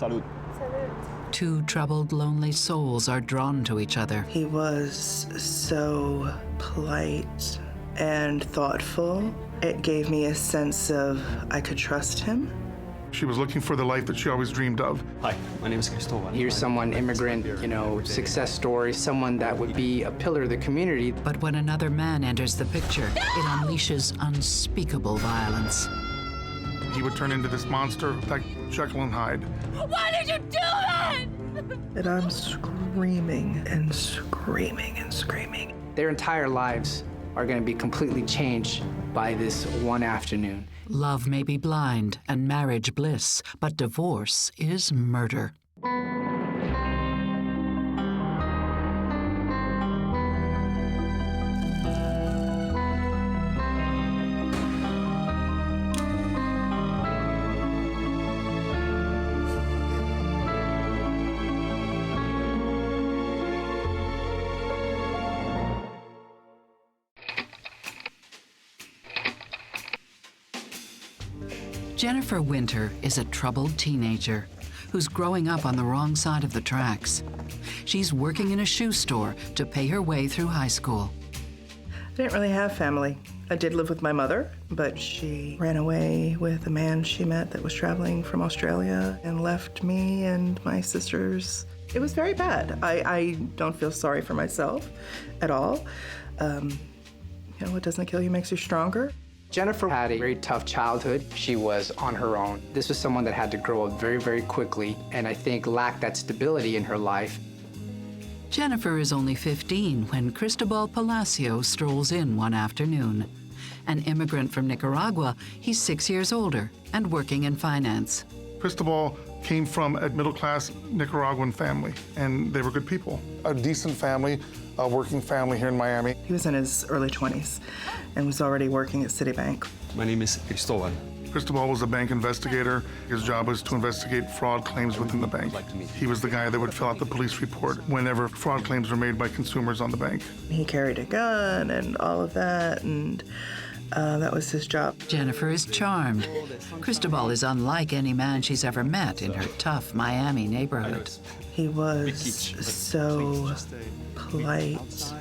Salud. Two troubled, lonely souls are drawn to each other. He was so polite and thoughtful. It gave me a sense of I could trust him. She was looking for the life that she always dreamed of. Hi, my name is Cristobal. Here's someone, immigrant, success story, someone that would be a pillar of the community. But when another man enters the picture, it unleashes unspeakable violence. He would turn into this monster like Jekyll and Hyde. Why did you do that? And I'm screaming and screaming and screaming. Their entire lives are going to be completely changed by this one afternoon. Love may be blind and marriage bliss, but divorce is murder. Jennifer Winter is a troubled teenager who's growing up on the wrong side of the tracks. She's working in a shoe store to pay her way through high school. I didn't really have family. I did live with my mother, but she ran away with a man she met that was traveling from Australia and left me and my sisters. It was very bad. I don't feel sorry for myself at all. What doesn't kill you makes you stronger. Jennifer had a very tough childhood. She was on her own. This was someone that had to grow up very, very quickly, and I think lacked that stability in her life. Jennifer is only 15 when Cristobal Palacio strolls in one afternoon. An immigrant from Nicaragua, he's 6 years older and working in finance. Cristobal came from a middle-class Nicaraguan family, and they were good people. A decent family, a working family here in Miami. He was in his early 20s and was already working at Citibank. My name is Cristobal. Cristobal was a bank investigator. His job was to investigate fraud claims within the bank. He was the guy that would fill out the police report whenever fraud claims were made by consumers on the bank. He carried a gun and all of that, and that was his job. Jennifer is charmed. Cristobal is unlike any man she's ever met in her tough Miami neighborhood. He was so polite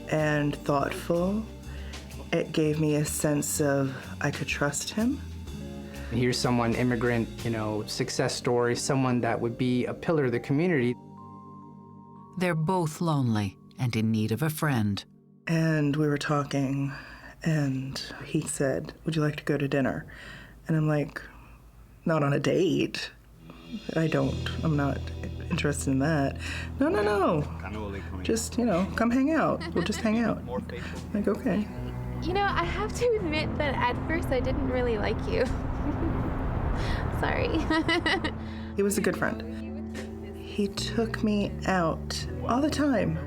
and thoughtful. It gave me a sense of I could trust him. Here's someone, immigrant, success story, someone that would be a pillar of the community. They're both lonely and in need of a friend. And we were talking, and he said, "Would you like to go to dinner?" And I'm like, "Not on a date. I'm not interested in that." No. Just, come hang out. We'll just hang out. I'm like, okay. I have to admit that at first I didn't really like you. Sorry. He was a good friend. He took me out all the time.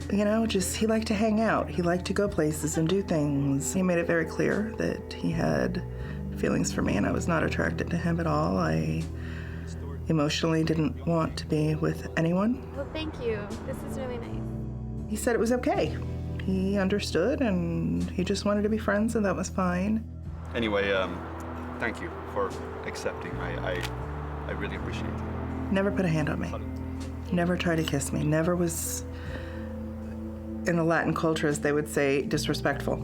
He liked to hang out. He liked to go places and do things. He made it very clear that he had feelings for me and I was not attracted to him at all. I emotionally didn't want to be with anyone. Well, thank you. This is really nice. He said it was okay. He understood and he just wanted to be friends and that was fine. Anyway, thank you for accepting. I really appreciate it. Never put a hand on me. Never tried to kiss me. Never was, in the Latin culture, as they would say, disrespectful.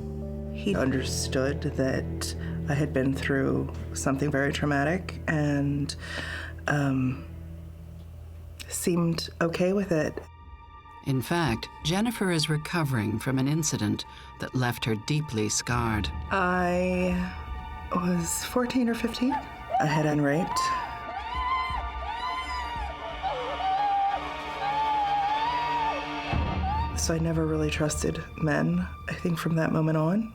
He understood that I had been through something very traumatic and seemed okay with it. In fact, Jennifer is recovering from an incident that left her deeply scarred. I was 14 or 15. I had been raped. So I never really trusted men, I think, from that moment on.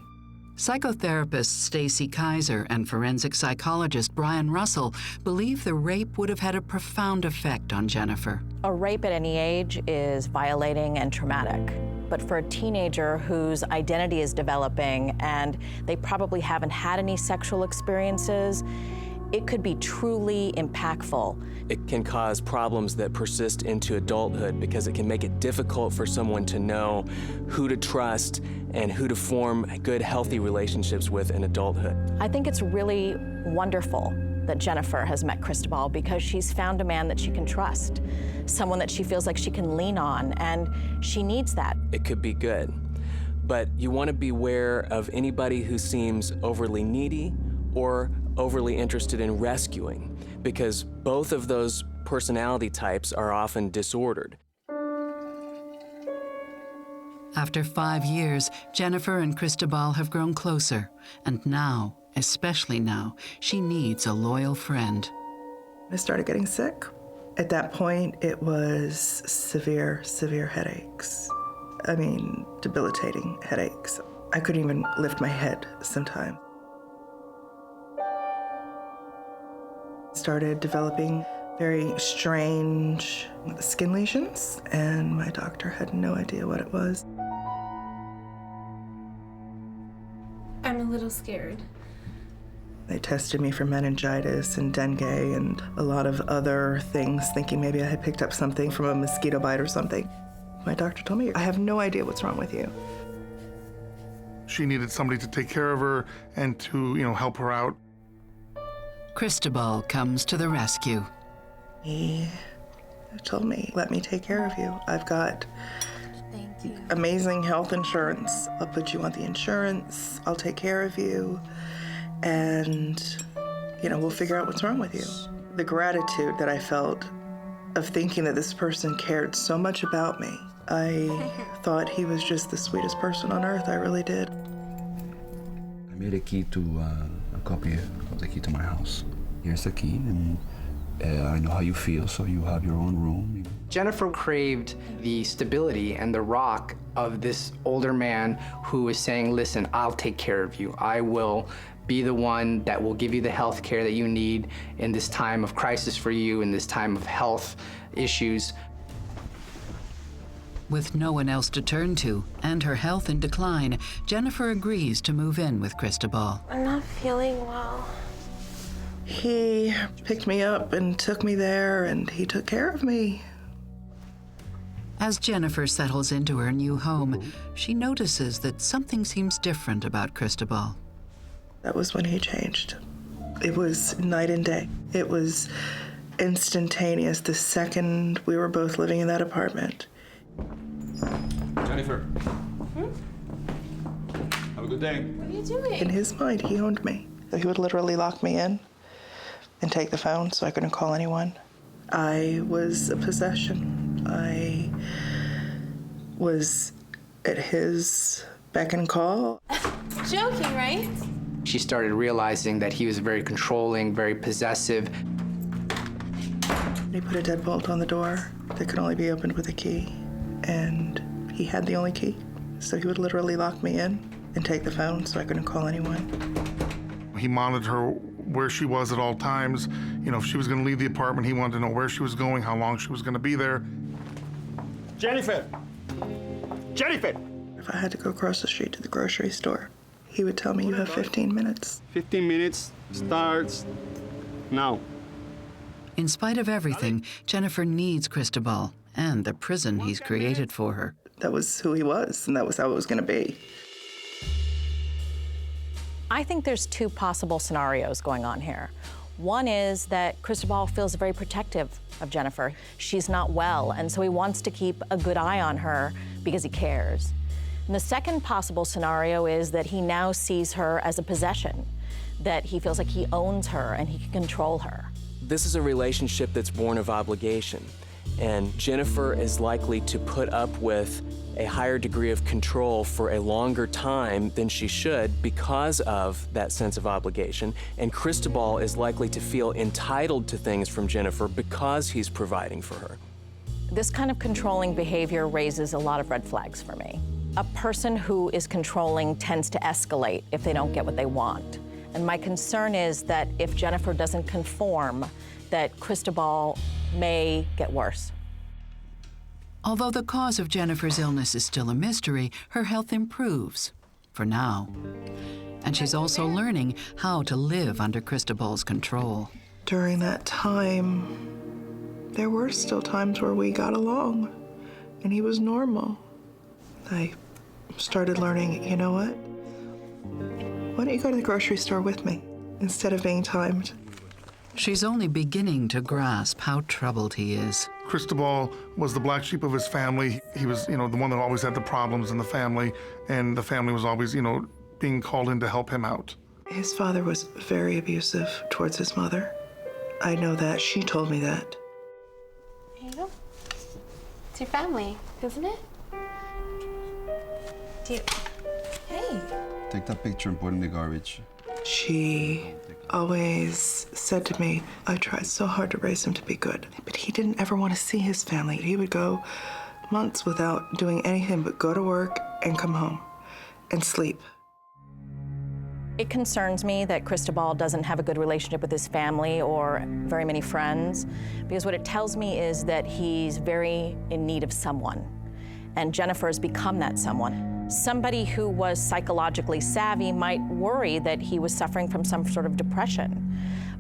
Psychotherapist Stacy Kaiser and forensic psychologist Brian Russell believe the rape would have had a profound effect on Jennifer. A rape at any age is violating and traumatic. But for a teenager whose identity is developing and they probably haven't had any sexual experiences, it could be truly impactful. It can cause problems that persist into adulthood because it can make it difficult for someone to know who to trust and who to form good, healthy relationships with in adulthood. I think it's really wonderful that Jennifer has met Cristobal because she's found a man that she can trust, someone that she feels like she can lean on, and she needs that. It could be good, but you want to beware of anybody who seems overly needy or overly interested in rescuing, because both of those personality types are often disordered. After 5 years, Jennifer and Cristobal have grown closer, and now, especially now, she needs a loyal friend. I started getting sick. At that point, it was severe, severe headaches. I mean, debilitating headaches. I couldn't even lift my head sometimes. Started developing very strange skin lesions, and my doctor had no idea what it was. I'm a little scared. They tested me for meningitis and dengue and a lot of other things, thinking maybe I had picked up something from a mosquito bite or something. My doctor told me, I have no idea what's wrong with you. She needed somebody to take care of her and to, help her out. Cristobal comes to the rescue. He told me, let me take care of you. I've got amazing health insurance. I'll put you on the insurance. I'll take care of you. And, we'll figure out what's wrong with you. The gratitude that I felt of thinking that this person cared so much about me. I thought he was just the sweetest person on earth. I really did. I made a key to a copy of the key to my house. Here's the key, and I know how you feel, so you have your own room. Jennifer craved the stability and the rock of this older man who was saying, listen, I'll take care of you. I will be the one that will give you the health care that you need in this time of crisis for you, in this time of health issues. With no one else to turn to and her health in decline, Jennifer agrees to move in with Cristobal. I'm not feeling well. He picked me up and took me there, and he took care of me. As Jennifer settles into her new home, she notices that something seems different about Cristobal. That was when he changed. It was night and day. It was instantaneous the second we were both living in that apartment. Jennifer. Have a good day. What are you doing? In his mind, he owned me. So he would literally lock me in and take the phone so I couldn't call anyone. I was a possession. I was at his beck and call. Joking, right? She started realizing that he was very controlling, very possessive. He put a deadbolt on the door that could only be opened with a key, and he had the only key. So he would literally lock me in and take the phone so I couldn't call anyone. He monitored her where she was at all times. If she was going to leave the apartment, he wanted to know where she was going, how long she was going to be there. Jennifer! Jennifer! If I had to go across the street to the grocery store, he would tell me, you have 15 minutes. 15 minutes starts now. In spite of everything, Jennifer needs Cristobal and the prison he's created for her. That was who he was, and that was how it was going to be. I think there's two possible scenarios going on here. One is that Cristobal feels very protective of Jennifer. She's not well, and so he wants to keep a good eye on her because he cares. And the second possible scenario is that he now sees her as a possession, that he feels like he owns her and he can control her. This is a relationship that's born of obligation, and Jennifer is likely to put up with a higher degree of control for a longer time than she should because of that sense of obligation, and Cristobal is likely to feel entitled to things from Jennifer because he's providing for her. This kind of controlling behavior raises a lot of red flags for me. A person who is controlling tends to escalate if they don't get what they want. And my concern is that if Jennifer doesn't conform, that Cristobal may get worse. Although the cause of Jennifer's illness is still a mystery, her health improves, for now. And she's also learning how to live under Cristobal's control. During that time, there were still times where we got along, and he was normal. I started learning, you know what? Why don't you go to the grocery store with me instead of being timed? She's only beginning to grasp how troubled he is. Cristobal was the black sheep of his family. He was, the one that always had the problems in the family, and the family was always, being called in to help him out. His father was very abusive towards his mother. I know that. She told me that. Here you go. It's your family, isn't it? Hey. Take that picture and put it in the garbage. She always said to me, I tried so hard to raise him to be good, but he didn't ever want to see his family. He would go months without doing anything but go to work and come home and sleep. It concerns me that Cristobal doesn't have a good relationship with his family or very many friends, because what it tells me is that he's very in need of someone, and Jennifer has become that someone. Somebody who was psychologically savvy might worry that he was suffering from some sort of depression.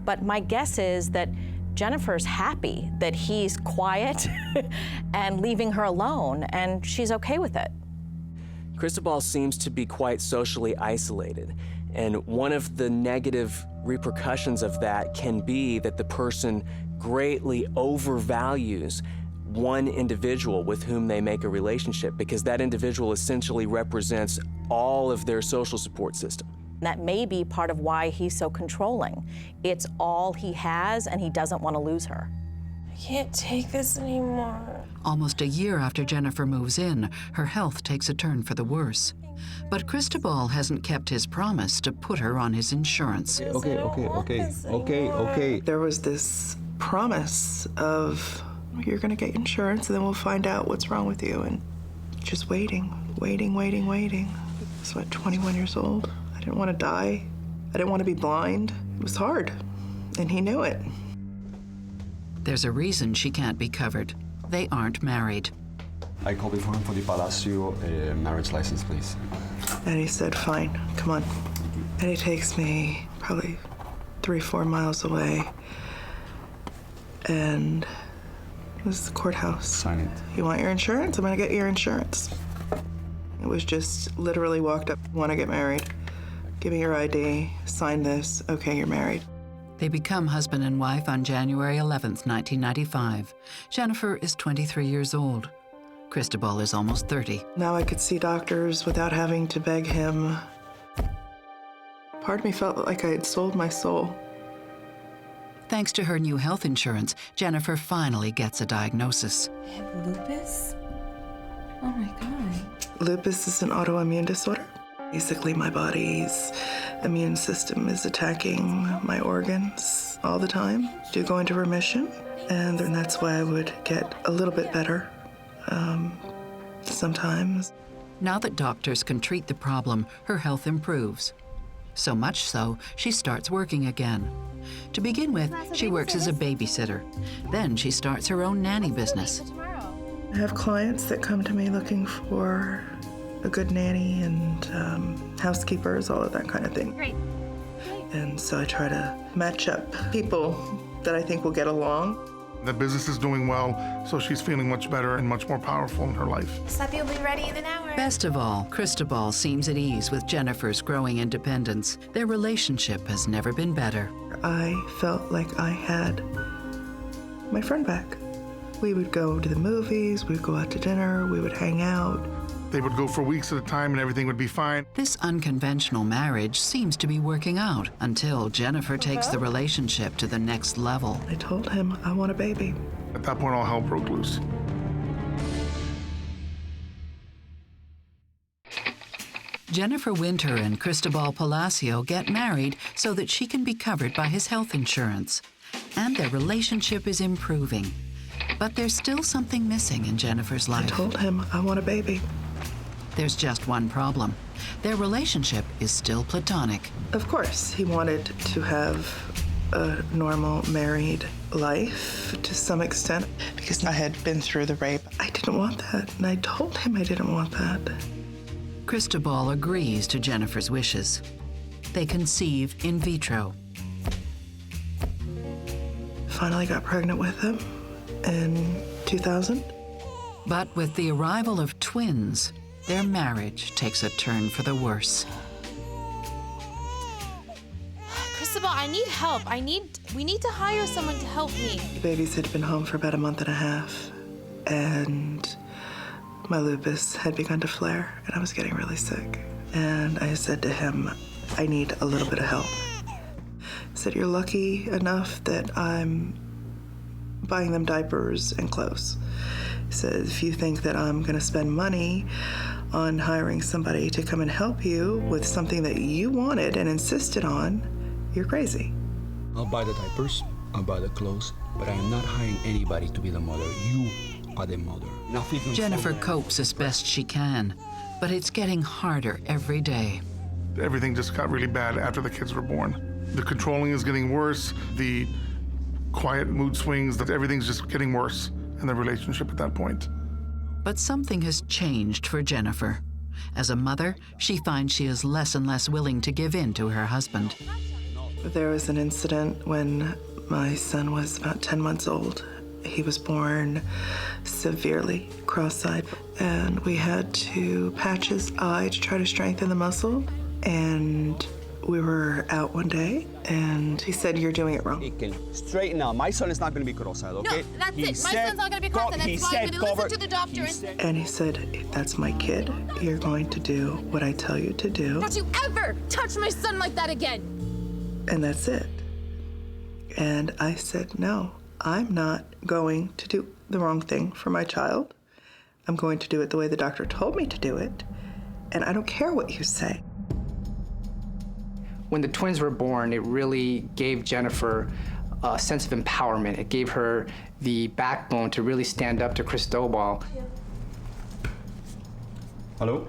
But my guess is that Jennifer's happy that he's quiet and leaving her alone, and she's okay with it. Cristobal seems to be quite socially isolated, and one of the negative repercussions of that can be that the person greatly overvalues one individual with whom they make a relationship, because that individual essentially represents all of their social support system. That may be part of why he's so controlling. It's all he has, and he doesn't want to lose her. I can't take this anymore. Almost a year after Jennifer moves in, her health takes a turn for the worse. But Cristobal hasn't kept his promise to put her on his insurance. Okay. There was this promise of, you're gonna get insurance and then we'll find out what's wrong with you, and just waiting. So at 21 years old, I didn't want to die. I didn't want to be blind. It was hard, and he knew it. There's a reason she can't be covered. They aren't married. I called before for the Palacio marriage license, please. And he said, fine, come on. And he takes me probably 3-4 miles away, and this is the courthouse. Sign it. You want your insurance? I'm gonna get your insurance. It was just literally walked up, want to get married? Give me your ID, sign this, okay, you're married. They become husband and wife on January 11th, 1995. Jennifer is 23 years old. Cristobal is almost 30. Now I could see doctors without having to beg him. Part of me felt like I had sold my soul. Thanks to her new health insurance, Jennifer finally gets a diagnosis. I have lupus? Oh my God. Lupus is an autoimmune disorder. Basically, my body's immune system is attacking my organs all the time. Do go into remission, and then that's why I would get a little bit better sometimes. Now that doctors can treat the problem, her health improves. So much so, she starts working again. To begin with, she works as a babysitter. Then she starts her own nanny business. I have clients that come to me looking for a good nanny and housekeepers, all of that kind of thing. Great. And so I try to match up people that I think will get along. The business is doing well, so she's feeling much better and much more powerful in her life. Slappy will be ready in an hour. Best of all, Cristobal seems at ease with Jennifer's growing independence. Their relationship has never been better. I felt like I had my friend back. We would go to the movies, we would go out to dinner, we would hang out. They would go for weeks at a time and everything would be fine. This unconventional marriage seems to be working out until Jennifer takes the relationship to the next level. I told him I want a baby. At that point, all hell broke loose. Jennifer Winter and Cristobal Palacio get married so that she can be covered by his health insurance. And their relationship is improving. But there's still something missing in Jennifer's life. I told him I want a baby. There's just one problem. Their relationship is still platonic. Of course, he wanted to have a normal married life to some extent because I had been through the rape. I didn't want that, and I told him I didn't want that. Cristobal agrees to Jennifer's wishes. They conceive in vitro. Finally got pregnant with him in 2000. But with the arrival of twins, their marriage takes a turn for the worse. Cristobal, I need help. I need We need to hire someone to help me. The babies had been home for about a month and a half, and my lupus had begun to flare, and I was getting really sick. And I said to him, I need a little bit of help. I said, you're lucky enough that I'm buying them diapers and clothes. He said, if you think that I'm gonna spend money on hiring somebody to come and help you with something that you wanted and insisted on, you're crazy. I'll buy the diapers, I'll buy the clothes, but I am not hiring anybody to be the mother. You are the mother. Jennifer copes as best she can, but it's getting harder every day. Everything just got really bad after the kids were born. The controlling is getting worse, the quiet mood swings, that everything's just getting worse in the relationship at that point. But something has changed for Jennifer. As a mother, she finds she is less and less willing to give in to her husband. There was an incident when my son was about 10 months old. He was born severely cross-eyed, and we had to patch his eye to try to strengthen the muscle. And we were out one day, and he said, you're doing it wrong. Straighten out. My son is not going to be cross-eyed, okay? No, that's it. My son's not going to be cross-eyed. That's why I'm going to listen to the doctor. And he said, if that's my kid, you're going to do what I tell you to do. Don't you ever touch my son like that again. And that's it. And I said, no, I'm not going to do the wrong thing for my child. I'm going to do it the way the doctor told me to do it, and I don't care what you say. When the twins were born, it really gave Jennifer a sense of empowerment. It gave her the backbone to really stand up to Cristobal. Hello?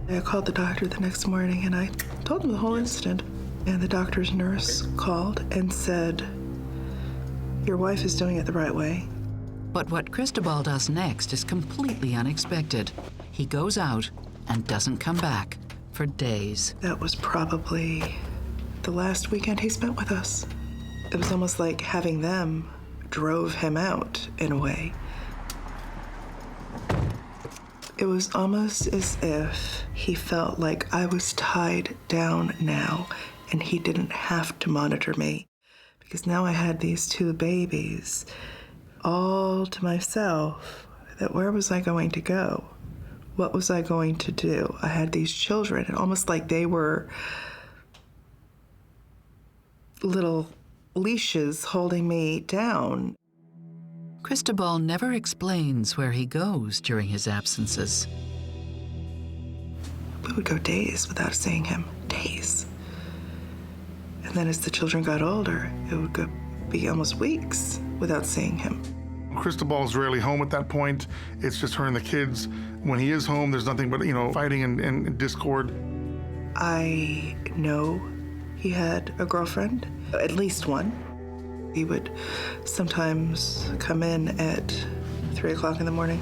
I called the doctor the next morning, and I told him the whole incident. And the doctor's nurse called and said, your wife is doing it the right way. But what Cristobal does next is completely unexpected. He goes out and doesn't come back for days. That was probably the last weekend he spent with us. It was almost like having them drove him out in a way. It was almost as if he felt like I was tied down now and he didn't have to monitor me, because now I had these two babies all to myself. That where was I going to go? What was I going to do? I had these children, and almost like they were little leashes holding me down. Cristobal never explains where he goes during his absences. We would go days without seeing him, days. And then as the children got older, it would be almost weeks without seeing him. Cristobal's rarely home at that point. It's just her and the kids. When he is home, there's nothing but, fighting and discord. I know he had a girlfriend, at least one. He would sometimes come in at 3 o'clock in the morning,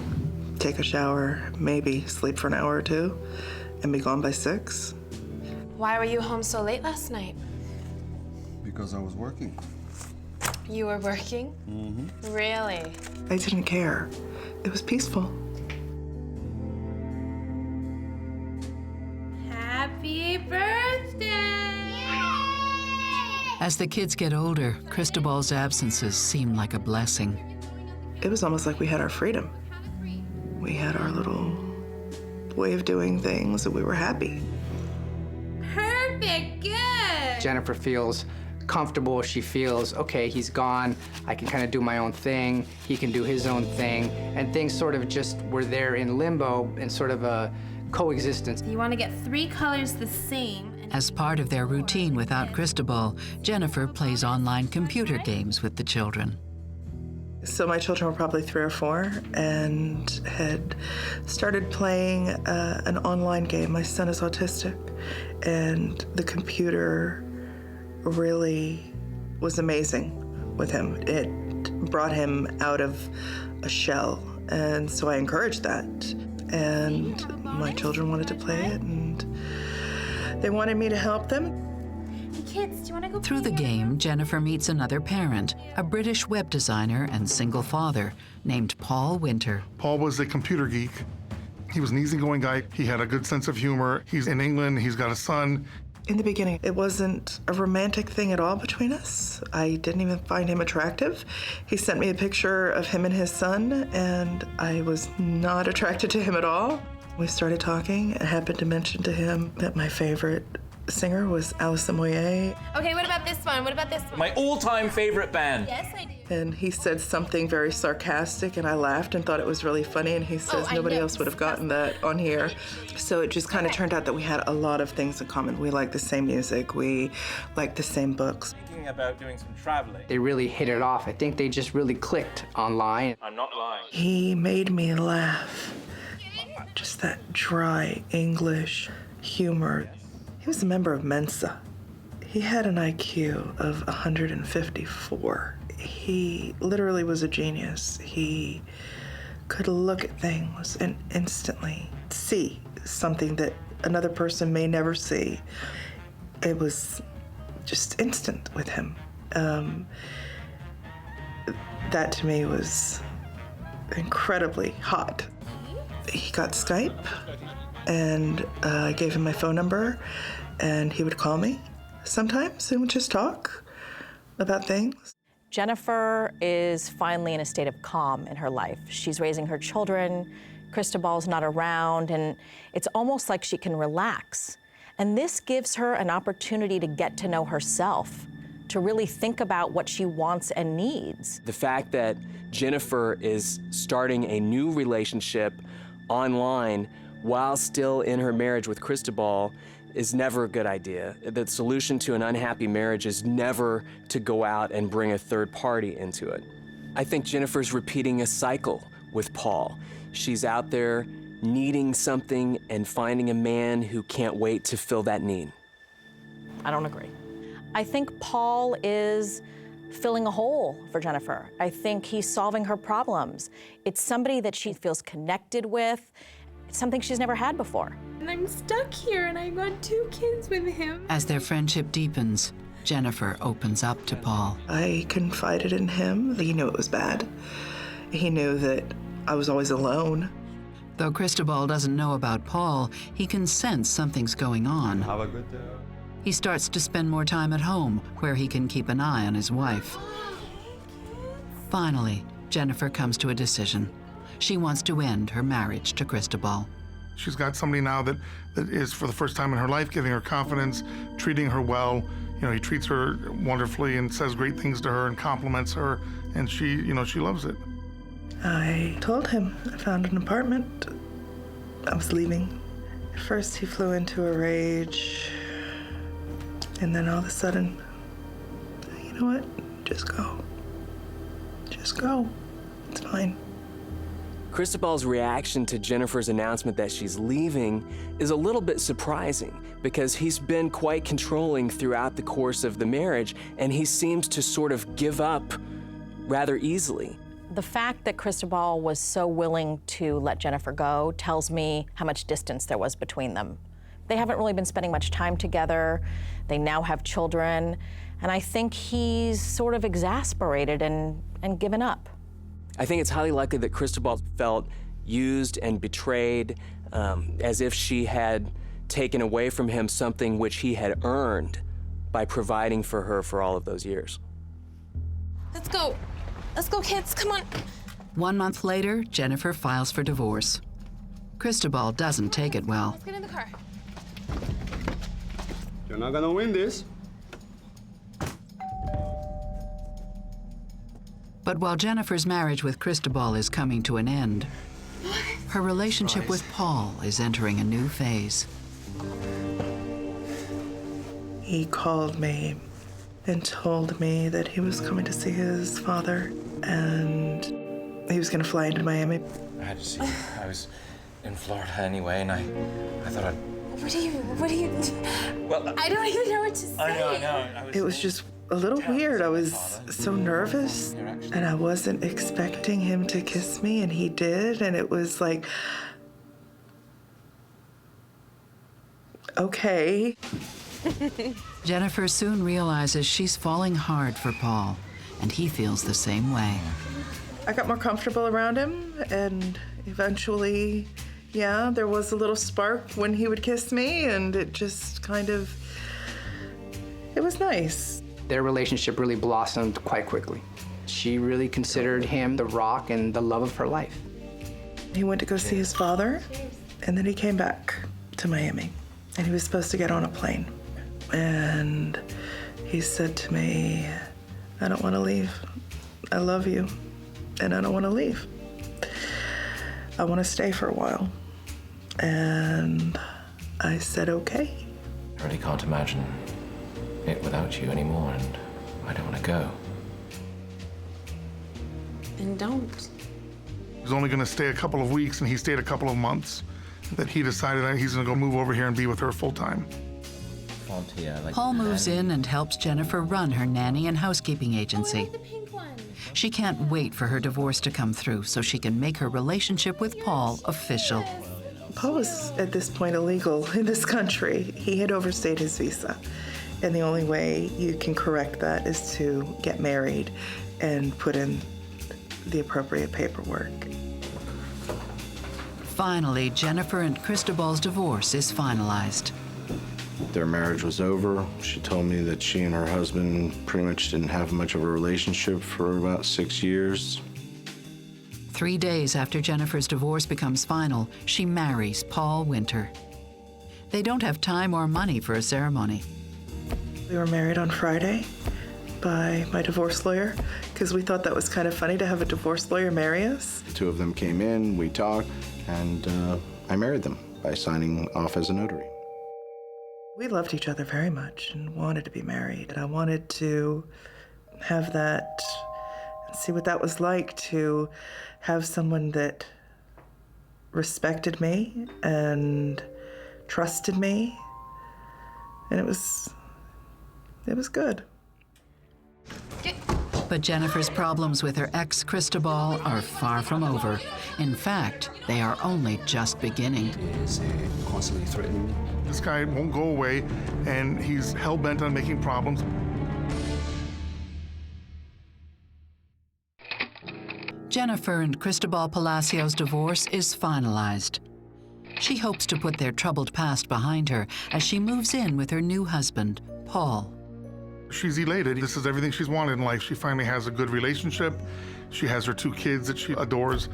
take a shower, maybe sleep for an hour or two, and be gone by 6. Why were you home so late last night? Because I was working. You were working? Mm-hmm. Really? I didn't care. It was peaceful. Happy birthday! As the kids get older, Cristobal's absences seem like a blessing. It was almost like we had our freedom. We had our little way of doing things, and we were happy. Perfect, good! Jennifer feels comfortable. She feels, okay, he's gone. I can kind of do my own thing. He can do his own thing. And things sort of just were there in limbo in sort of a coexistence. You want to get 3 colors the same. As part of their routine without Cristobal, Jennifer plays online computer games with the children. So my children were probably 3 or 4 and had started playing an online game. My son is autistic, and the computer really was amazing with him. It brought him out of a shell, and so I encouraged that. And my children wanted to play it, and they wanted me to help them. Hey kids, do you want to go Through the game, Jennifer meets another parent, a British web designer and single father named Paul Winter. Paul was a computer geek. He was an easygoing guy. He had a good sense of humor. He's in England. He's got a son. In the beginning, it wasn't a romantic thing at all between us. I didn't even find him attractive. He sent me a picture of him and his son, and I was not attracted to him at all. We started talking. I happened to mention to him that my favorite singer was Alison Moyet. Okay, what about this one? What about this one? My all-time favorite band. Yes, I do. And he said something very sarcastic, and I laughed and thought it was really funny, and he says nobody else would have gotten that on here. So it just kind of turned out that we had a lot of things in common. We like the same music, we like the same books. Thinking about doing some traveling. They really hit it off. I think they just really clicked online. I'm not lying. He made me laugh. Just that dry English humor. He was a member of Mensa. He had an IQ of 154. He literally was a genius. He could look at things and instantly see something that another person may never see. It was just instant with him. That to me was incredibly hot. He got Skype, and I gave him my phone number, and he would call me sometimes and would just talk about things. Jennifer is finally in a state of calm in her life. She's raising her children, Cristobal's not around, and it's almost like she can relax. And this gives her an opportunity to get to know herself, to really think about what she wants and needs. The fact that Jennifer is starting a new relationship online while still in her marriage with Cristobal is never a good idea. The solution to an unhappy marriage is never to go out and bring a third party into it. I think Jennifer's repeating a cycle with Paul. She's out there needing something and finding a man who can't wait to fill that need. I don't agree. I think Paul is filling a hole for Jennifer. I think he's solving her problems. It's somebody that she feels connected with. It's something she's never had before. And I'm stuck here, and I got 2 kids with him. As their friendship deepens, Jennifer opens up to Paul. I confided in him. He knew it was bad. He knew that I was always alone. Though Cristobal doesn't know about Paul, he can sense something's going on. Have a good day. He starts to spend more time at home, where he can keep an eye on his wife. Finally, Jennifer comes to a decision. She wants to end her marriage to Cristobal. She's got somebody now that is, for the first time in her life, giving her confidence, treating her well. You know, he treats her wonderfully and says great things to her and compliments her, and she loves it. I told him I found an apartment. I was leaving. At first, he flew into a rage, and then all of a sudden, you know what? Just go. Just go. It's fine. Cristobal's reaction to Jennifer's announcement that she's leaving is a little bit surprising because he's been quite controlling throughout the course of the marriage, and he seems to sort of give up rather easily. The fact that Cristobal was so willing to let Jennifer go tells me how much distance there was between them. They haven't really been spending much time together. They now have children, and I think he's sort of exasperated and given up. I think it's highly likely that Cristobal felt used and betrayed, as if she had taken away from him something which he had earned by providing for her for all of those years. Let's go. Let's go, kids. Come on. 1 month later, Jennifer files for divorce. Cristobal doesn't take it well. Let's get in the car. You're not gonna win this. But while Jennifer's marriage with Cristobal is coming to an end, her relationship with Paul is entering a new phase. He called me and told me that he was coming to see his father, and he was going to fly into Miami. I had to see you. I was in Florida anyway, and I thought I'd... What do you... Well, I don't even know what to say. I know. It was just a little weird. I was so nervous, and I wasn't expecting him to kiss me, and he did, and it was like, okay. Jennifer soon realizes she's falling hard for Paul, and he feels the same way. I got more comfortable around him, and eventually, yeah, there was a little spark when he would kiss me, and it just kind of It was nice. Their relationship really blossomed quite quickly. She really considered him the rock and the love of her life. He went to go see his father, and then he came back to Miami, and he was supposed to get on a plane. And he said to me, I don't want to leave. I love you, and I don't want to leave. I want to stay for a while. And I said, okay. I really can't imagine it without you anymore, and I don't want to go. Then don't. He was only going to stay a couple of weeks, and he stayed a couple of months. That he decided that he's going to go move over here and be with her full time. Paul moves in and helps Jennifer run her nanny and housekeeping agency. She can't wait for her divorce to come through so she can make her relationship with Paul official. Paul was at this point illegal in this country. He had overstayed his visa. And the only way you can correct that is to get married and put in the appropriate paperwork. Finally, Jennifer and Cristobal's divorce is finalized. Their marriage was over. She told me that she and her husband pretty much didn't have much of a relationship for about 6 years. 3 days after Jennifer's divorce becomes final, she marries Paul Winter. They don't have time or money for a ceremony. We were married on Friday by my divorce lawyer because we thought that was kind of funny to have a divorce lawyer marry us. The two of them came in, we talked, and I married them by signing off as a notary. We loved each other very much and wanted to be married. And I wanted to have that, see what that was like to have someone that respected me and trusted me. And it was good. But Jennifer's problems with her ex, Cristobal, are far from over. In fact, they are only just beginning. Is constantly threatening me. This guy won't go away, and he's hell-bent on making problems. Jennifer and Cristobal Palacios' divorce is finalized. She hopes to put their troubled past behind her as she moves in with her new husband, Paul. She's elated. This is everything she's wanted in life. She finally has a good relationship. She has her 2 kids that she adores.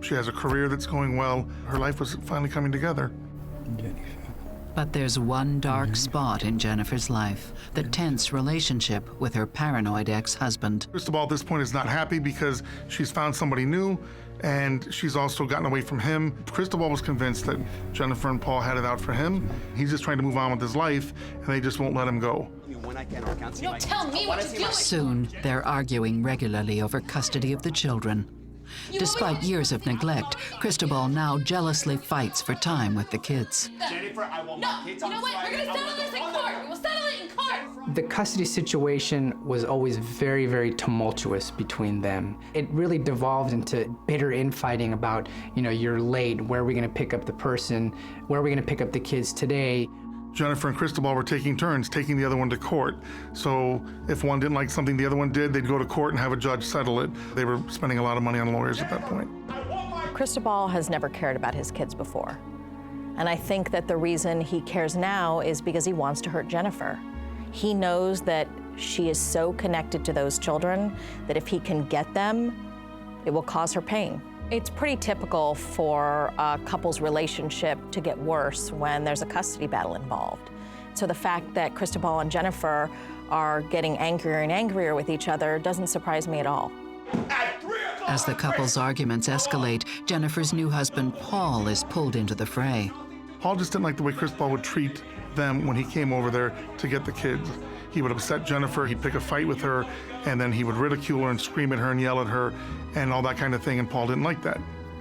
She has a career that's going well. Her life was finally coming together. But there's one dark spot in Jennifer's life, the tense relationship with her paranoid ex-husband. Cristobal at this point is not happy because she's found somebody new, and she's also gotten away from him. Cristobal was convinced that Jennifer and Paul had it out for him. He's just trying to move on with his life, and they just won't let him go. Don't tell me what to do. Soon, they're arguing regularly over custody of the children. Despite years of neglect, Cristobal now jealously fights for time with the kids. Jennifer, I want my kids on the side. We're gonna settle this in court. We'll settle it in court. The custody situation was always very, very tumultuous between them. It really devolved into bitter infighting about, you're late, where are we gonna pick up the person, where are we gonna pick up the kids today? Jennifer and Cristobal were taking turns taking the other one to court. So if one didn't like something the other one did, they'd go to court and have a judge settle it. They were spending a lot of money on lawyers at that point. Cristobal has never cared about his kids before. And I think that the reason he cares now is because he wants to hurt Jennifer. He knows that she is so connected to those children that if he can get them, it will cause her pain. It's pretty typical for a couple's relationship to get worse when there's a custody battle involved. So the fact that Cristobal and Jennifer are getting angrier and angrier with each other doesn't surprise me at all. As the couple's arguments escalate, Jennifer's new husband, Paul, is pulled into the fray. Paul just didn't like the way Cristobal would treat them when he came over there to get the kids. He would upset Jennifer, he'd pick a fight with her, and then he would ridicule her and scream at her and yell at her and all that kind of thing, and Paul didn't like that.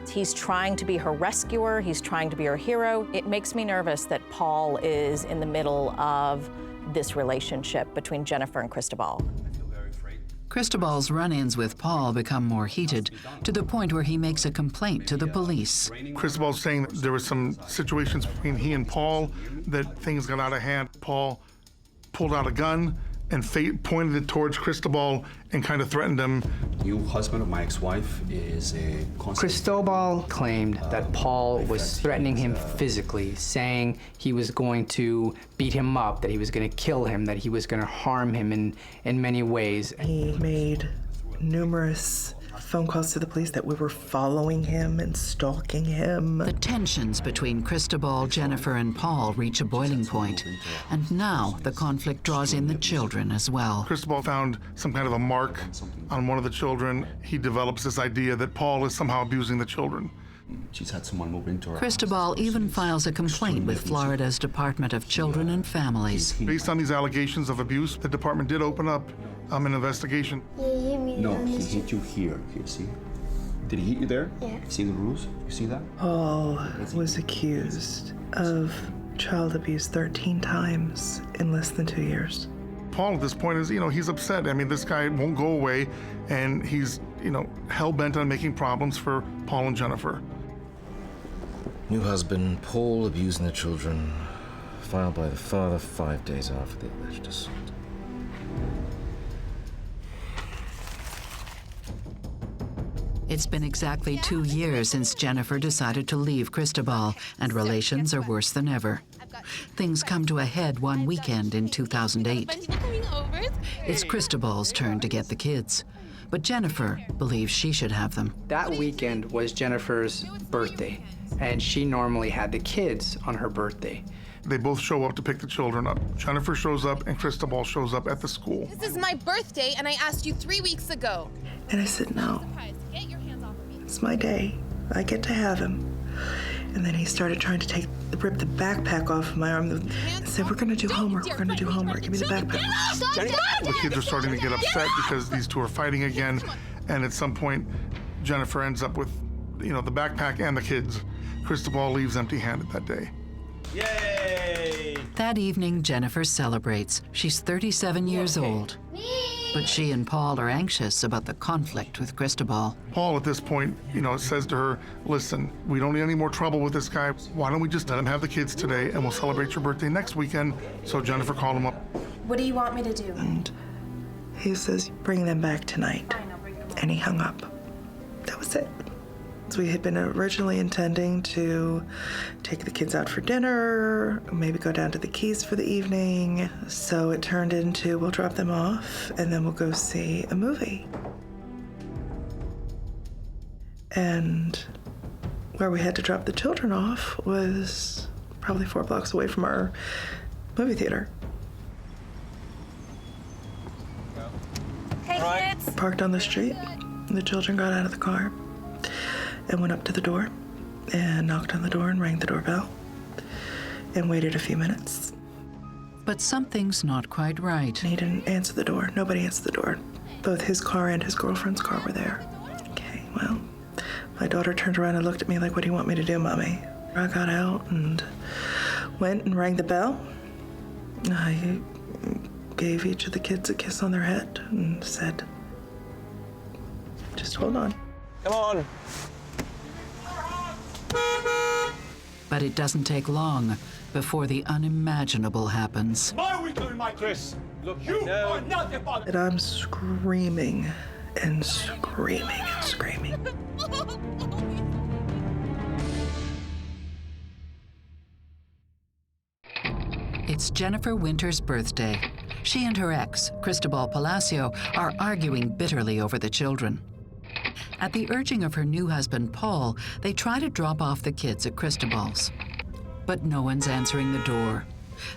He's trying to be her rescuer, he's trying to be her hero. It makes me nervous that Paul is in the middle of this relationship between Jennifer and Cristobal. Cristobal's run-ins with Paul become more heated, to the point where he makes a complaint to the police. Cristobal's saying that there were some situations between he and Paul that things got out of hand. Paul pulled out a gun and fate pointed it towards Cristobal and kind of threatened him. New husband of my ex-wife is a Cristobal claimed that Paul was threatening him physically, saying he was going to beat him up, that he was going to kill him, that he was going to harm him in many ways. He made numerous phone calls to the police that we were following him and stalking him. The tensions between Cristobal, Jennifer, and Paul reach a boiling point, and now the conflict draws in the children as well. Cristobal found some kind of a mark on one of the children. He develops this idea that Paul is somehow abusing the children. She's had someone move into her Cristobal even files a complaint with Florida's Department of Children and Families. Based on these allegations of abuse, the department did open up an investigation. No, he hit you here. Here, see? Did he hit you there? Yeah. See the bruise? You see that? Paul was accused of child abuse 13 times in less than 2 years. Paul at this point is, he's upset. I mean, this guy won't go away, and he's, hell-bent on making problems for Paul and Jennifer. New husband, Paul abusing the children. Filed by the father 5 days after the alleged assault. It's been exactly 2 years since Jennifer decided to leave Cristobal, and relations are worse than ever. Things come to a head one weekend in 2008. It's Cristobal's turn to get the kids, but Jennifer believes she should have them. That weekend was Jennifer's birthday, and she normally had the kids on her birthday. They both show up to pick the children up. Jennifer shows up and Cristobal shows up at the school. This is my birthday, and I asked you 3 weeks ago. And I said, no, it's my day. I get to have him. And then he started trying to rip the backpack off of my arm and said, we're gonna do homework, we're gonna do homework, give me the backpack. The kids are starting to get upset because these two are fighting again, and at some point, Jennifer ends up with, the backpack and the kids. Cristobal leaves empty-handed that day. Yay! That evening, Jennifer celebrates. She's 37 years old. But she and Paul are anxious about the conflict with Cristobal. Paul, at this point, says to her, listen, we don't need any more trouble with this guy. Why don't we just let him have the kids today, and we'll celebrate your birthday next weekend? So Jennifer called him up. What do you want me to do? And he says, bring them back tonight. And he hung up. That was it. So we had been originally intending to take the kids out for dinner, maybe go down to the Keys for the evening. So it turned into, we'll drop them off and then we'll go see a movie. And where we had to drop the children off was probably 4 blocks away from our movie theater. Hey, kids! Parked on the street, the children got out of the car and went up to the door and knocked on the door and rang the doorbell and waited a few minutes. But something's not quite right. He didn't answer the door. Nobody answered the door. Both his car and his girlfriend's car were there. Okay, well, my daughter turned around and looked at me like, what do you want me to do, Mommy? I got out and went and rang the bell. I gave each of the kids a kiss on their head and said, just hold on. Come on. But it doesn't take long before the unimaginable happens. Why are we doing my Chris? Look, you are not the father. And I'm screaming and screaming and screaming. It's Jennifer Winter's birthday. She and her ex, Cristobal Palacio, are arguing bitterly over the children. At the urging of her new husband, Paul, they try to drop off the kids at Cristobal's. But no one's answering the door.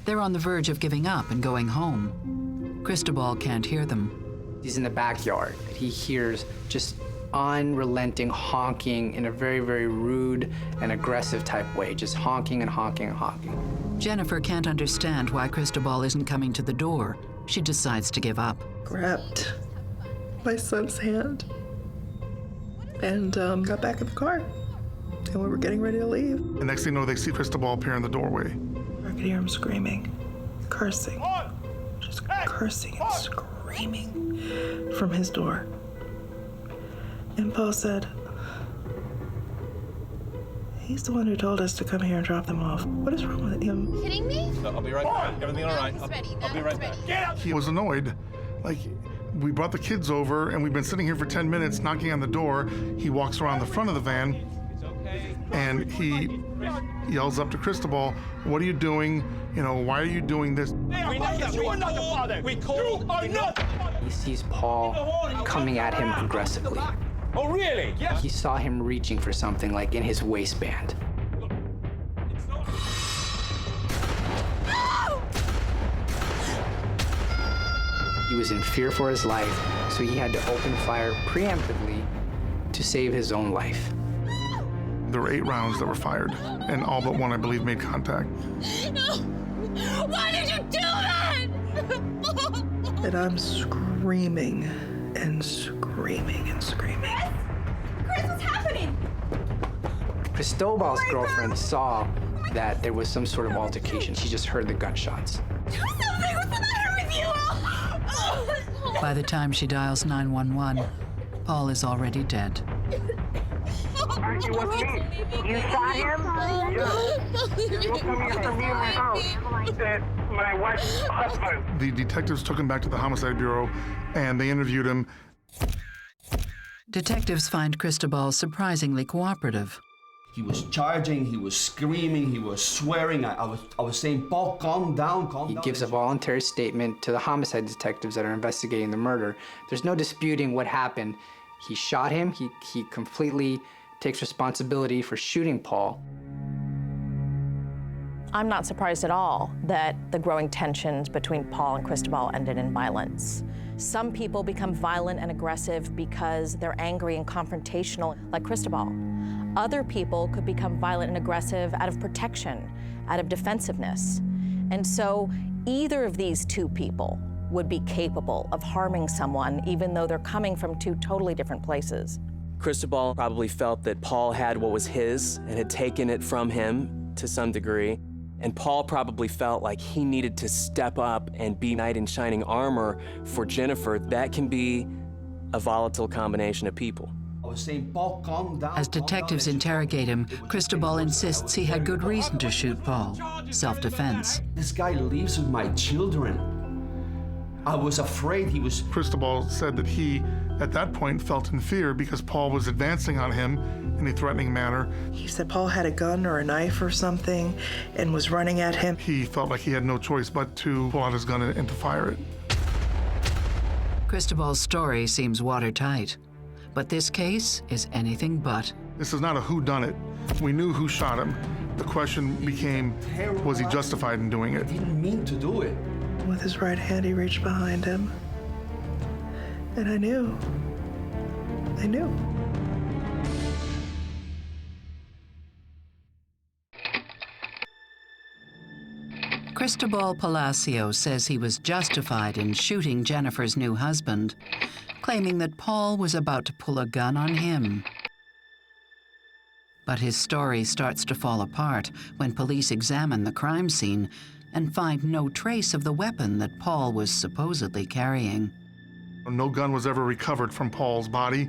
They're on the verge of giving up and going home. Cristobal can't hear them. He's in the backyard. He hears just unrelenting honking in a very, very rude and aggressive type way, just honking and honking and honking. Jennifer can't understand why Cristobal isn't coming to the door. She decides to give up. Grabbed my son's hand and got back in the car. And we were getting ready to leave. The next thing you know, they see Cristobal appear in the doorway. I could hear him screaming, cursing, just cursing and screaming from his door. And Paul said, He's the one who told us to come here and drop them off. What is wrong with him? Kidding me? I'll be right back. Everything all right? I'll be right back. Get out! He was annoyed. Like, we brought the kids over, and we've been sitting here for 10 minutes knocking on the door. He walks around the front of the van, and he yells up to Cristobal, "What are you doing? You know, why are you doing this?" You are not the father. We called. You are not the father. He sees Paul coming at him aggressively. Oh, really? Yes. He saw him reaching for something like in his waistband. He was in fear for his life, so he had to open fire preemptively to save his own life. There were 8 rounds that were fired, and all but one, I believe, made contact. No! Why did you do that? And I'm screaming and screaming and screaming. Chris, what's happening? Cristobal's girlfriend saw that there was some sort of altercation. She just heard the gunshots. Do something! What's the matter with you? By the time she dials 911, Paul is already dead. Archie, what's me? You shot him? You coming after me in my house. My wife's husband. The detectives took him back to the Homicide Bureau, and they interviewed him. Detectives find Cristobal surprisingly cooperative. He was charging, he was screaming, he was swearing. I was saying, Paul, calm down, calm down. He gives a voluntary statement to the homicide detectives that are investigating the murder. There's no disputing what happened. He shot him. He completely takes responsibility for shooting Paul. I'm not surprised at all that the growing tensions between Paul and Cristobal ended in violence. Some people become violent and aggressive because they're angry and confrontational, like Cristobal. Other people could become violent and aggressive out of protection, out of defensiveness. And so either of these two people would be capable of harming someone, even though they're coming from two totally different places. Cristobal probably felt that Paul had what was his and had taken it from him to some degree. And Paul probably felt like he needed to step up and be knight in shining armor for Jennifer. That can be a volatile combination of people. I was saying, Paul, calm down. As detectives interrogate him, Cristobal insists he had good reason to shoot Paul, self-defense. This guy lives with my children. I was afraid he was... Cristobal said that he, at that point, felt in fear because Paul was advancing on him in a threatening manner. He said Paul had a gun or a knife or something and was running at him. He felt like he had no choice but to pull out his gun and to fire it. Cristobal's story seems watertight, but this case is anything but. This is not a whodunit. We knew who shot him. The question became, was he justified in doing it? I didn't mean to do it. With his right hand, he reached behind him. And I knew. I knew. Cristobal Palacio says he was justified in shooting Jennifer's new husband, claiming that Paul was about to pull a gun on him. But his story starts to fall apart when police examine the crime scene and find no trace of the weapon that Paul was supposedly carrying. No gun was ever recovered from Paul's body,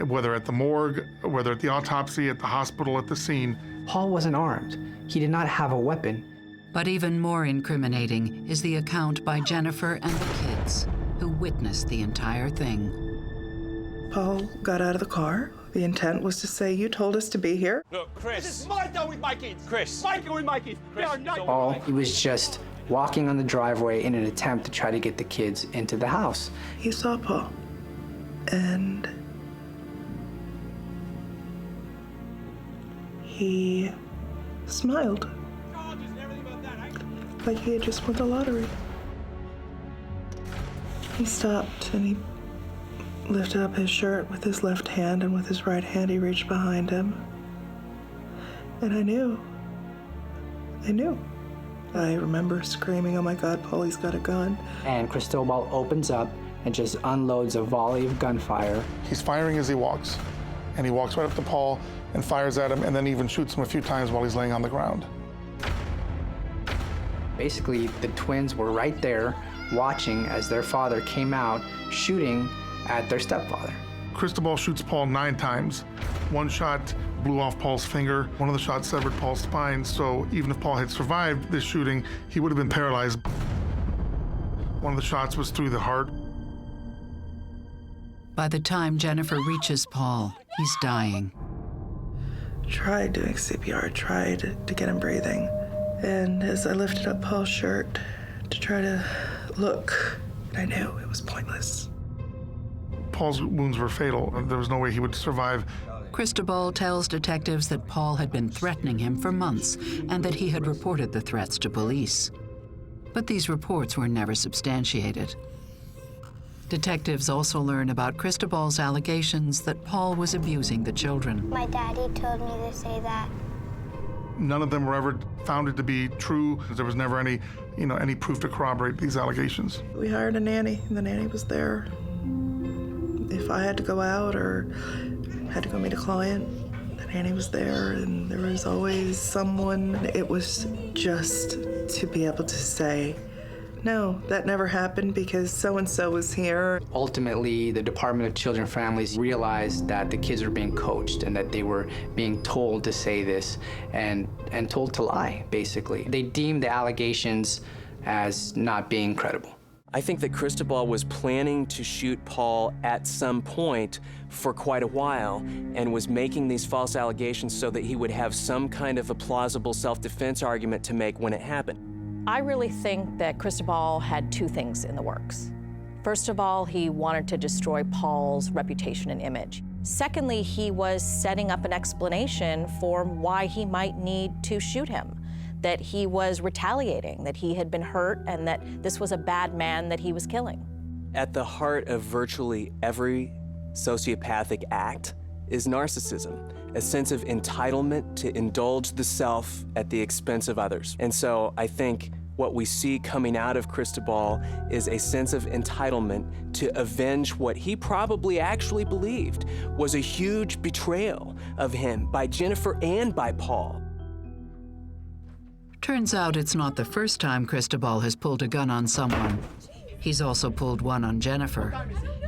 whether at the morgue, whether at the autopsy, at the hospital, at the scene. Paul wasn't armed. He did not have a weapon. But even more incriminating is the account by Jennifer and the kids, who witnessed the entire thing. Paul got out of the car. The intent was to say, you told us to be here. Look, Chris. This is my time with my kids. Chris. My time with my kids. They are not... Paul, he was just walking on the driveway in an attempt to try to get the kids into the house. He saw Paul, and he smiled, like he had just won the lottery. He stopped and he lifted up his shirt with his left hand, and with his right hand he reached behind him. And I knew. I remember screaming, oh my God, Paulie's got a gun. And Cristobal opens up and just unloads a volley of gunfire. He's firing as he walks, and he walks right up to Paul and fires at him, and then even shoots him a few times while he's laying on the ground. Basically, the twins were right there watching as their father came out shooting at their stepfather. Cristobal shoots Paul 9 times. One shot blew off Paul's finger. One of the shots severed Paul's spine, so even if Paul had survived this shooting, he would have been paralyzed. One of the shots was through the heart. By the time Jennifer reaches Paul, he's dying. Tried doing CPR, tried to get him breathing. And as I lifted up Paul's shirt to try to look, I knew it was pointless. Paul's wounds were fatal. There was no way he would survive. Cristobal tells detectives that Paul had been threatening him for months and that he had reported the threats to police. But these reports were never substantiated. Detectives also learn about Cristobal's allegations that Paul was abusing the children. My daddy told me to say that. None of them were ever found to be true. There was never any, any proof to corroborate these allegations. We hired a nanny, and the nanny was there. If I had to go out or had to go meet a client, the nanny was there, and there was always someone. It was just to be able to say, no, that never happened because so-and-so was here. Ultimately, the Department of Children and Families realized that the kids were being coached and that they were being told to say this and told to lie, basically. They deemed the allegations as not being credible. I think that Cristobal was planning to shoot Paul at some point for quite a while and was making these false allegations so that he would have some kind of a plausible self-defense argument to make when it happened. I really think that Cristobal had 2 things in the works. First of all, he wanted to destroy Paul's reputation and image. Secondly, he was setting up an explanation for why he might need to shoot him, that he was retaliating, that he had been hurt, and that this was a bad man that he was killing. At the heart of virtually every sociopathic act is narcissism, a sense of entitlement to indulge the self at the expense of others. And so I think what we see coming out of Cristobal is a sense of entitlement to avenge what he probably actually believed was a huge betrayal of him by Jennifer and by Paul. Turns out it's not the first time Cristobal has pulled a gun on someone. He's also pulled one on Jennifer.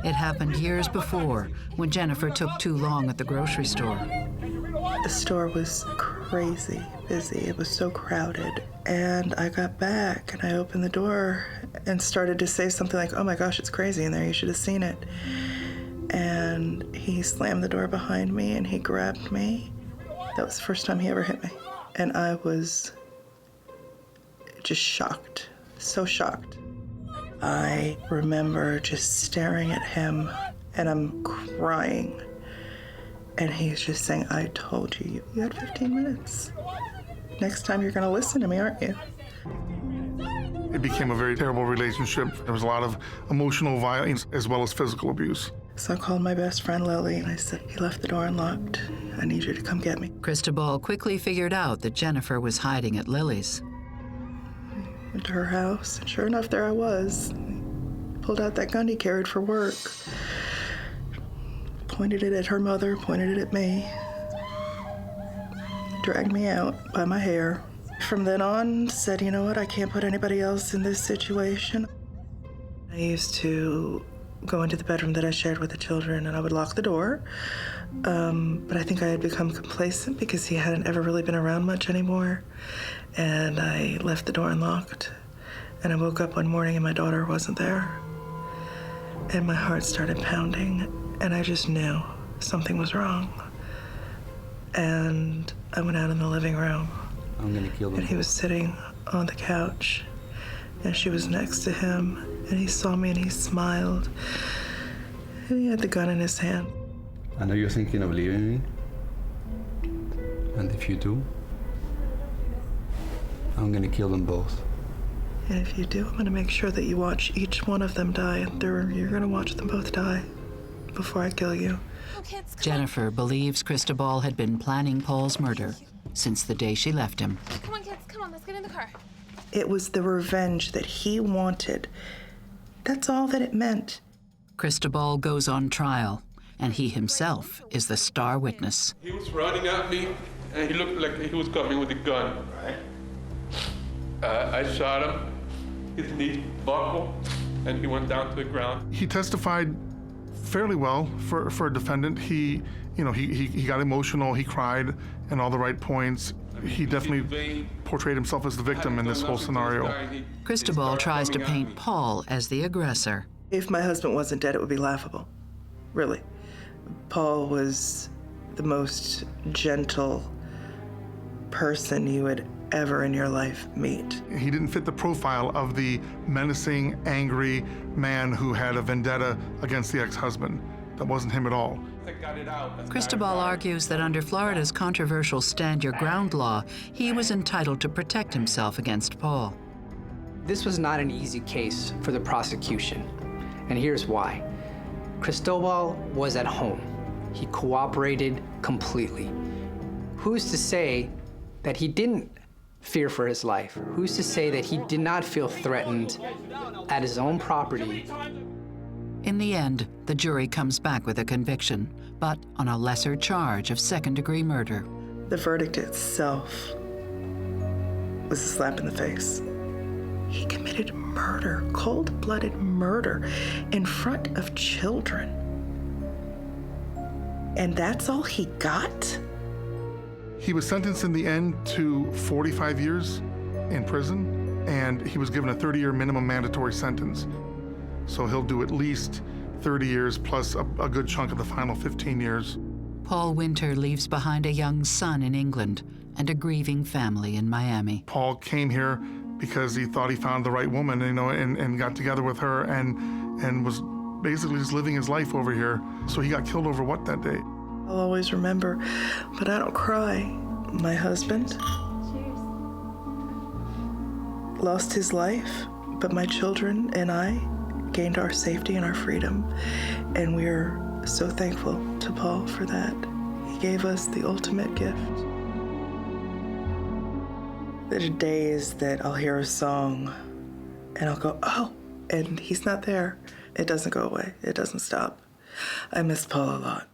It happened years before, when Jennifer took too long at the grocery store. The store was crazy busy. It was so crowded. And I got back and I opened the door and started to say something like, oh my gosh, it's crazy in there. You should have seen it. And he slammed the door behind me and he grabbed me. That was the first time he ever hit me. And I was just shocked, so shocked. I remember just staring at him and I'm crying. And he's just saying, I told you, you had 15 minutes. Next time you're gonna listen to me, aren't you? It became a very terrible relationship. There was a lot of emotional violence as well as physical abuse. So I called my best friend Lily and I said, he left the door unlocked. I need you to come get me. Cristobal quickly figured out that Jennifer was hiding at Lily's. Went to her house, and sure enough, there I was. Pulled out that gun he carried for work. Pointed it at her mother, pointed it at me. Dragged me out by my hair. From then on, said, you know what, I can't put anybody else in this situation. I used to go into the bedroom that I shared with the children, and I would lock the door. But I think I had become complacent because he hadn't ever really been around much anymore. And I left the door unlocked. And I woke up one morning and my daughter wasn't there. And my heart started pounding. And I just knew something was wrong. And I went out in the living room. I'm gonna kill them. And he was sitting on the couch. And she was next to him. And he saw me and he smiled. And he had the gun in his hand. I know you're thinking of leaving me. And if you do, I'm gonna kill them both. And if you do, I'm gonna make sure that you watch each one of them die. And you're gonna watch them both die before I kill you. Jennifer believes Cristobal had been planning Paul's murder since the day she left him. Come on, kids, come on, let's get in the car. It was the revenge that he wanted. That's all that it meant. Cristobal goes on trial, and he himself is the star witness. He was running at me, and he looked like he was coming with a gun. I shot him. His knee buckled, and he went down to the ground. He testified fairly well for a defendant. He got emotional, he cried, and all the right points. He definitely portrayed himself as the victim in this whole scenario. Cristobal tries to paint Paul as the aggressor. If my husband wasn't dead, it would be laughable. Really. Paul was the most gentle person you would ever in your life meet. He didn't fit the profile of the menacing, angry man who had a vendetta against the ex-husband. That wasn't him at all. Cristobal argues that under Florida's controversial Stand Your Ground law, he was entitled to protect himself against Paul. This was not an easy case for the prosecution, and here's why. Cristobal was at home. He cooperated completely. Who's to say that he didn't fear for his life? Who's to say that he did not feel threatened at his own property? In the end, the jury comes back with a conviction, but on a lesser charge of second-degree murder. The verdict itself was a slap in the face. He committed murder, cold-blooded murder, in front of children. And that's all he got? He was sentenced in the end to 45 years in prison, and he was given a 30-year minimum mandatory sentence. So he'll do at least 30 years plus a good chunk of the final 15 years. Paul Winter leaves behind a young son in England and a grieving family in Miami. Paul came here because he thought he found the right woman, and got together with her and was basically just living his life over here. So he got killed over what that day? I'll always remember, but I don't cry. My husband lost his life, but my children and I gained our safety and our freedom, and we're so thankful to Paul for that. He gave us the ultimate gift. There are days that I'll hear a song and I'll go, oh, and he's not there. It doesn't go away. It doesn't stop. I miss Paul a lot.